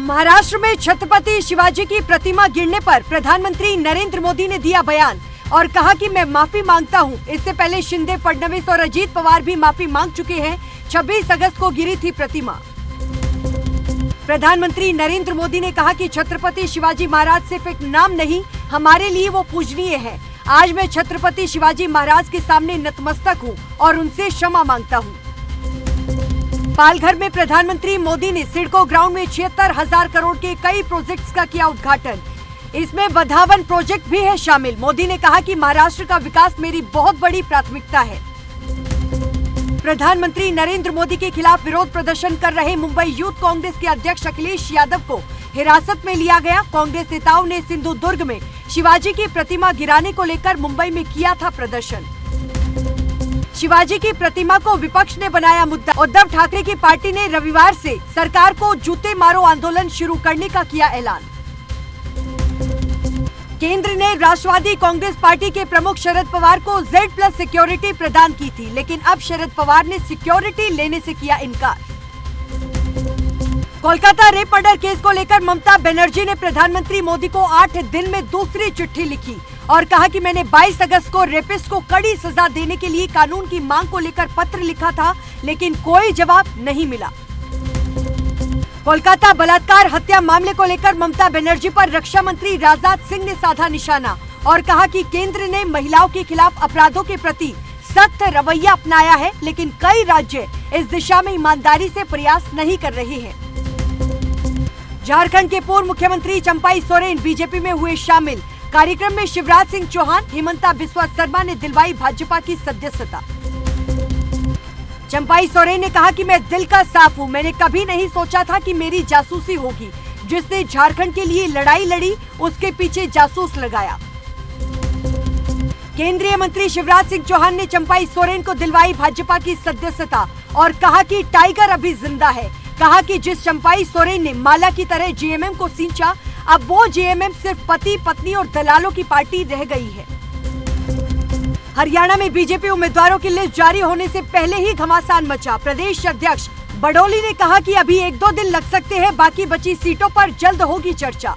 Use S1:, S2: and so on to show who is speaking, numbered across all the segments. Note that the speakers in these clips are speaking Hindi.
S1: महाराष्ट्र में छत्रपति शिवाजी की प्रतिमा गिरने पर प्रधानमंत्री नरेंद्र मोदी ने दिया बयान और कहा कि मैं माफी मांगता हूं। इससे पहले शिंदे, फडणवीस और अजीत पवार भी माफी मांग चुके हैं। 26 अगस्त को गिरी थी प्रतिमा। प्रधानमंत्री नरेंद्र मोदी ने कहा कि छत्रपति शिवाजी महाराज सिर्फ एक नाम नहीं, हमारे लिए वो पूजनीय है। आज मैं छत्रपति शिवाजी महाराज के सामने नतमस्तक हूँ और उनसे क्षमा मांगता हूँ। पालघर में प्रधानमंत्री मोदी ने सिडको ग्राउंड में 76,000 करोड़ के कई प्रोजेक्ट्स का किया उद्घाटन। इसमें वधावन प्रोजेक्ट भी है शामिल। मोदी ने कहा कि महाराष्ट्र का विकास मेरी बहुत बड़ी प्राथमिकता है। प्रधानमंत्री नरेंद्र मोदी के खिलाफ विरोध प्रदर्शन कर रहे मुंबई यूथ कांग्रेस के अध्यक्ष अखिलेश यादव को हिरासत में लिया गया। कांग्रेस नेताओं ने सिंधुदुर्ग में शिवाजी की प्रतिमा गिराने को लेकर मुंबई में किया था प्रदर्शन। शिवाजी की प्रतिमा को विपक्ष ने बनाया मुद्दा। उद्धव ठाकरे की पार्टी ने रविवार से सरकार को जूते मारो आंदोलन शुरू करने का किया ऐलान। केंद्र ने राष्ट्रवादी कांग्रेस पार्टी के प्रमुख शरद पवार को Z+ सिक्योरिटी प्रदान की थी, लेकिन अब शरद पवार ने सिक्योरिटी लेने से किया इनकार। कोलकाता रेप मर्डर केस को लेकर ममता बनर्जी ने प्रधानमंत्री मोदी को 8 दिन में दूसरी चिट्ठी लिखी और कहा कि मैंने 22 अगस्त को रेपिस्ट को कड़ी सजा देने के लिए कानून की मांग को लेकर पत्र लिखा था, लेकिन कोई जवाब नहीं मिला। कोलकाता बलात्कार हत्या मामले को लेकर ममता बनर्जी पर रक्षा मंत्री राजनाथ सिंह ने साधा निशाना और कहा कि केंद्र ने महिलाओं के खिलाफ अपराधों के प्रति सख्त रवैया अपनाया है, लेकिन कई राज्य इस दिशा में ईमानदारी से प्रयास नहीं कर रहे हैं। झारखंड के पूर्व मुख्यमंत्री चंपाई सोरेन बीजेपी में हुए शामिल। कार्यक्रम में शिवराज सिंह चौहान, हेमंता बिस्वा शर्मा ने दिलवाई भाजपा की सदस्यता। चंपाई सोरेन ने कहा कि मैं दिल का साफ हूं। मैंने कभी नहीं सोचा था कि मेरी जासूसी होगी। जिसने झारखंड के लिए लड़ाई लड़ी, उसके पीछे जासूस लगाया। केंद्रीय मंत्री शिवराज सिंह चौहान ने चंपाई सोरेन को दिलवाई भाजपा की सदस्यता और कहा कि टाइगर अभी जिंदा है। कहा कि जिस चंपाई सोरेन ने माला की तरह जेएमएम को सींचा, अब वो जेएमएम सिर्फ पति पत्नी और दलालों की पार्टी रह गई है। हरियाणा में बीजेपी उम्मीदवारों की लिस्ट जारी होने से पहले ही घमासान मचा। प्रदेश अध्यक्ष बडोली ने कहा कि अभी 1-2 दिन लग सकते हैं, बाकी बची सीटों पर जल्द होगी चर्चा।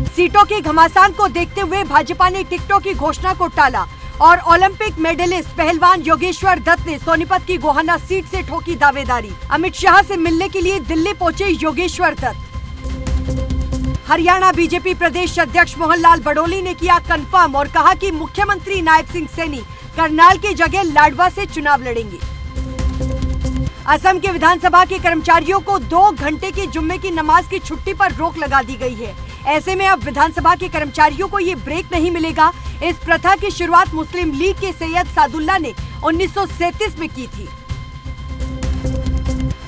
S1: सीटों के घमासान को देखते हुए भाजपा ने टिकटों की घोषणा को टाला और ओलंपिक मेडलिस्ट पहलवान योगेश्वर दत्त ने सोनीपत की गोहाना सीट से ठोकी दावेदारी। अमित शाह से मिलने के लिए दिल्ली पहुंचे योगेश्वर दत्त। हरियाणा बीजेपी प्रदेश अध्यक्ष मोहनलाल बडोली ने किया कंफर्म और कहा कि मुख्यमंत्री नायब सिंह सैनी करनाल की जगह लाडवा से चुनाव लड़ेंगे। असम के विधानसभा के कर्मचारियों को 2 घंटे की जुम्मे की नमाज की छुट्टी पर रोक लगा दी गई है। ऐसे में अब विधानसभा के कर्मचारियों को ये ब्रेक नहीं मिलेगा। इस प्रथा की शुरुआत मुस्लिम लीग के सैयद सादुल्ला ने 1937 में की थी।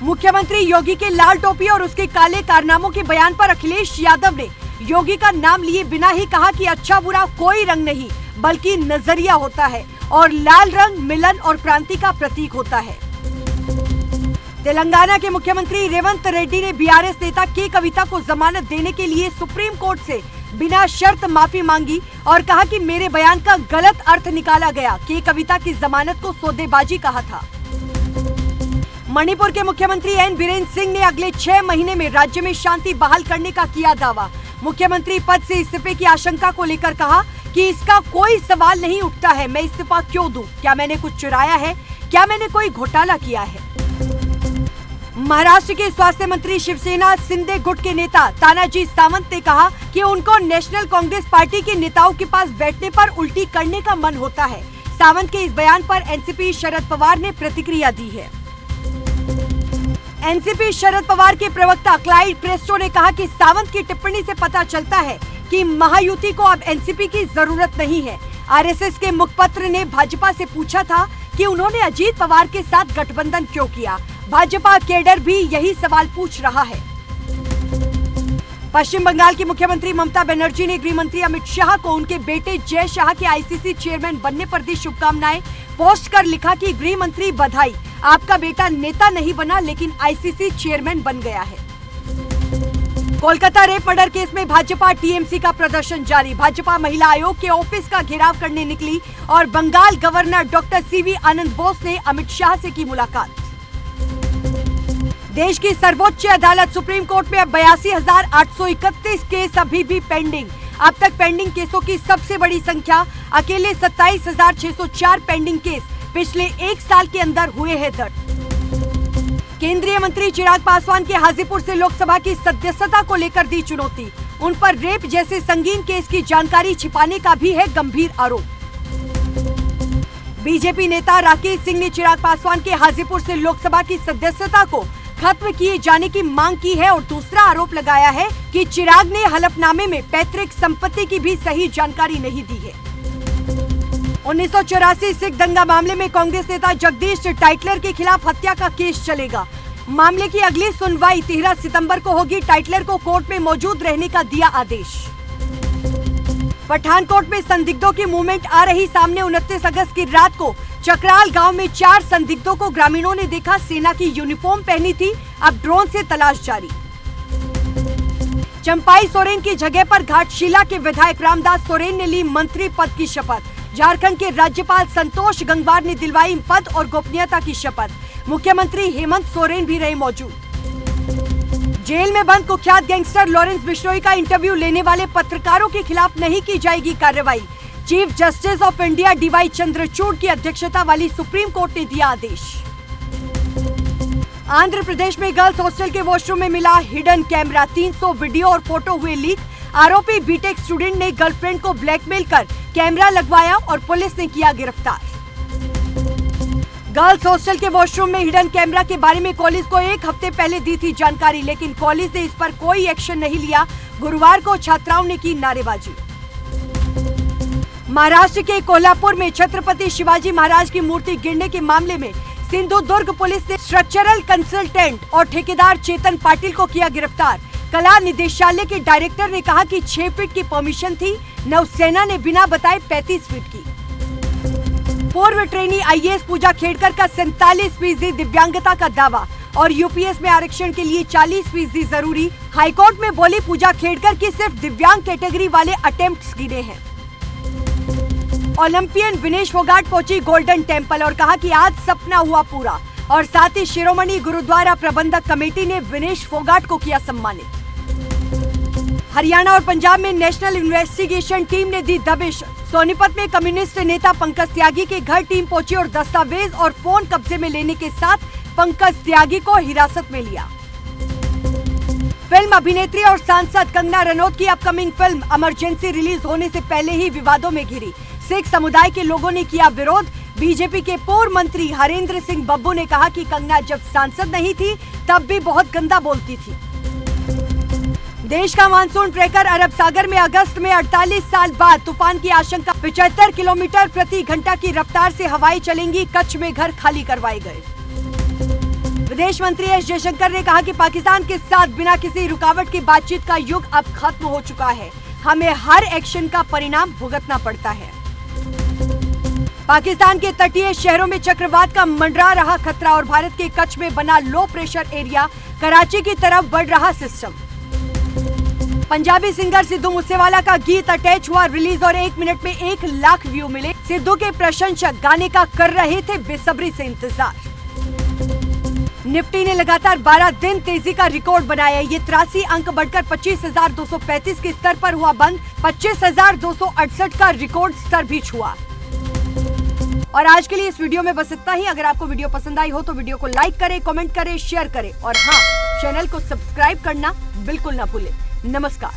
S1: मुख्यमंत्री योगी के लाल टोपी और उसके काले कारनामों के बयान पर अखिलेश यादव ने योगी का नाम लिए बिना ही कहा कि अच्छा बुरा कोई रंग नहीं, बल्कि नजरिया होता है और लाल रंग मिलन और क्रांति का प्रतीक होता है। तेलंगाना के मुख्यमंत्री रेवंत रेड्डी ने बीआरएस नेता के कविता को जमानत देने के लिए सुप्रीम कोर्ट से बिना शर्त माफी मांगी और कहा कि मेरे बयान का गलत अर्थ निकाला गया। के कविता की जमानत को सौदेबाजी कहा था। मणिपुर के मुख्यमंत्री एन बीरेन सिंह ने अगले 6 महीने में राज्य में शांति बहाल करने का किया दावा। मुख्यमंत्री पद से इस्तीफे की आशंका को लेकर कहा कि इसका कोई सवाल नहीं उठता है। मैं इस्तीफा क्यों दूं? क्या मैंने कुछ चुराया है? क्या मैंने कोई घोटाला किया है? महाराष्ट्र के स्वास्थ्य मंत्री शिवसेना शिंदे गुट के नेता तानाजी सावंत ने कहा कि उनको नेशनल कांग्रेस पार्टी के नेताओं के पास बैठने पर उल्टी करने का मन होता है। सावंत के इस बयान पर एनसीपी शरद पवार ने प्रतिक्रिया दी है। एनसीपी शरद पवार के प्रवक्ता क्लाइड प्रेस्टो ने कहा कि सावंत की टिप्पणी से पता चलता है कि महायुति को अब एनसीपी की जरूरत नहीं है। आरएसएस के मुखपत्र ने भाजपा से पूछा था कि उन्होंने अजीत पवार के साथ गठबंधन क्यों किया। भाजपा कैडर भी यही सवाल पूछ रहा है। पश्चिम बंगाल की मुख्यमंत्री ममता बनर्जी ने गृह मंत्री अमित शाह को उनके बेटे जय शाह के आईसीसी चेयरमैन बनने पर दी शुभकामनाएं। पोस्ट कर लिखा कि गृह मंत्री बधाई, आपका बेटा नेता नहीं बना लेकिन आईसीसी चेयरमैन बन गया है। कोलकाता रेप मर्डर केस में भाजपा टीएमसी का प्रदर्शन जारी। भाजपा महिला आयोग के ऑफिस का घेराव करने निकली और बंगाल गवर्नर डॉक्टर सीवी आनंद बोस ने अमित शाह से की मुलाकात। देश की सर्वोच्च अदालत सुप्रीम कोर्ट में अब 82,831 केस अभी भी पेंडिंग। अब तक पेंडिंग केसों की सबसे बड़ी संख्या, अकेले 27,604 पेंडिंग केस पिछले एक साल के अंदर हुए हैं दर्ज। केंद्रीय मंत्री चिराग पासवान के हाजीपुर से लोकसभा की सदस्यता को लेकर दी चुनौती। उन पर रेप जैसे संगीन केस की जानकारी छिपाने का भी है गंभीर आरोप। बीजेपी नेता राकेश सिंह ने चिराग पासवान के हाजीपुर से लोकसभा की सदस्यता को खत्म किए जाने की मांग की है और दूसरा आरोप लगाया है कि चिराग ने हलफनामे में पैतृक संपत्ति की भी सही जानकारी नहीं दी है। 1984 सिख दंगा मामले में कांग्रेस नेता जगदीश टाइटलर के खिलाफ हत्या का केस चलेगा। मामले की अगली सुनवाई 13 सितंबर को होगी। टाइटलर को कोर्ट में मौजूद रहने का दिया आदेश। पठानकोट में संदिग्धों की मूवमेंट आ रही सामने। 29 अगस्त की रात को चक्राल गांव में 4 संदिग्धों को ग्रामीणों ने देखा। सेना की यूनिफॉर्म पहनी थी। अब ड्रोन से तलाश जारी। चंपाई सोरेन की जगह पर घाटशिला के विधायक रामदास सोरेन ने ली मंत्री पद की शपथ। झारखंड के राज्यपाल संतोष गंगवार ने दिलवाई पद और गोपनीयता की शपथ। मुख्यमंत्री हेमंत सोरेन भी रहे मौजूद। जेल में बंद कुख्यात गैंगस्टर लॉरेंस बिश्नोई का इंटरव्यू लेने वाले पत्रकारों के खिलाफ नहीं की जाएगी कार्रवाई। Chief justice of India DY Chandrachud की अध्यक्षता वाली सुप्रीम कोर्ट ने दिया आदेश। आंध्र प्रदेश में गर्ल्स हॉस्टल के वॉशरूम में मिला हिडन कैमरा। 300 वीडियो और फोटो हुए लीक। आरोपी बीटेक स्टूडेंट ने गर्लफ्रेंड को ब्लैकमेल कर कैमरा लगवाया और पुलिस ने किया गिरफ्तार। गर्ल्स हॉस्टल के वॉशरूम में हिडन कैमरा के बारे में कॉलेज को एक हफ्ते पहले दी थी जानकारी, लेकिन कॉलेज ने इस पर कोई एक्शन नहीं लिया। गुरुवार को छात्राओं ने की नारेबाजी। महाराष्ट्र के कोल्हापुर में छत्रपति शिवाजी महाराज की मूर्ति गिरने के मामले में सिंधुदुर्ग पुलिस ने स्ट्रक्चरल कंसल्टेंट और ठेकेदार चेतन पाटिल को किया गिरफ्तार। कला निदेशालय के डायरेक्टर ने कहा कि 6 फीट की परमिशन थी। नौसेना ने बिना बताए 35 फीट की। पूर्व ट्रेनी आईएएस पूजा खेड़कर का 47% दिव्यांगता का दावा और यूपीएस में आरक्षण के लिए 40% जरूरी। हाईकोर्ट में बोली पूजा खेड़कर की सिर्फ दिव्यांग कैटेगरी वाले अटेम्प्ट्स गिने हैं। ओलंपियन विनेश फोगाट पहुंची गोल्डन टेम्पल और कहा कि आज सपना हुआ पूरा। और साथ ही शिरोमणि गुरुद्वारा प्रबंधक कमेटी ने विनेश फोगाट को किया सम्मानित। हरियाणा और पंजाब में नेशनल इन्वेस्टिगेशन टीम ने दी दबिश। सोनीपत में कम्युनिस्ट नेता पंकज त्यागी के घर टीम पहुंची और दस्तावेज और फोन कब्जे में लेने के साथ पंकज त्यागी को हिरासत में लिया। फिल्म अभिनेत्री और सांसद कंगना रनौत की अपकमिंग फिल्म इमरजेंसी रिलीज होने से पहले ही विवादों में घिरी। सिख समुदाय के लोगों ने किया विरोध। बीजेपी के पूर्व मंत्री हरेंद्र सिंह बब्बू ने कहा कि कंगना जब सांसद नहीं थी तब भी बहुत गंदा बोलती थी। देश का मानसून ट्रैकर अरब सागर में अगस्त में 48 साल बाद तूफान की आशंका। 75 किलोमीटर प्रति घंटा की रफ्तार से हवाएं चलेंगी। कच्छ में घर खाली करवाए गए। विदेश मंत्री एस जयशंकर ने कहा कि पाकिस्तान के साथ बिना किसी रुकावट की बातचीत का युग अब खत्म हो चुका है। हमें हर एक्शन का परिणाम भुगतना पड़ता है। पाकिस्तान के तटीय शहरों में चक्रवात का मंडरा रहा खतरा और भारत के कच्छ में बना लो प्रेशर एरिया। कराची की तरफ बढ़ रहा सिस्टम। पंजाबी सिंगर सिद्धू मूसेवाला का गीत अटैच हुआ रिलीज और 1 मिनट में 1 लाख व्यू मिले। सिद्धू के प्रशंसक गाने का कर रहे थे बेसब्री से इंतजार। निफ्टी ने लगातार 12 दिन तेजी का रिकॉर्ड बनाया। ये 83 अंक बढ़कर 25,235 के स्तर पर हुआ बंद। 25,268 का रिकॉर्ड स्तर भी छुआ। और आज के लिए इस वीडियो में बस इतना ही। अगर आपको वीडियो पसंद आई हो तो वीडियो को लाइक करें, कमेंट करें, शेयर करें और हाँ, चैनल को सब्सक्राइब करना बिल्कुल ना भूलें। नमस्कार।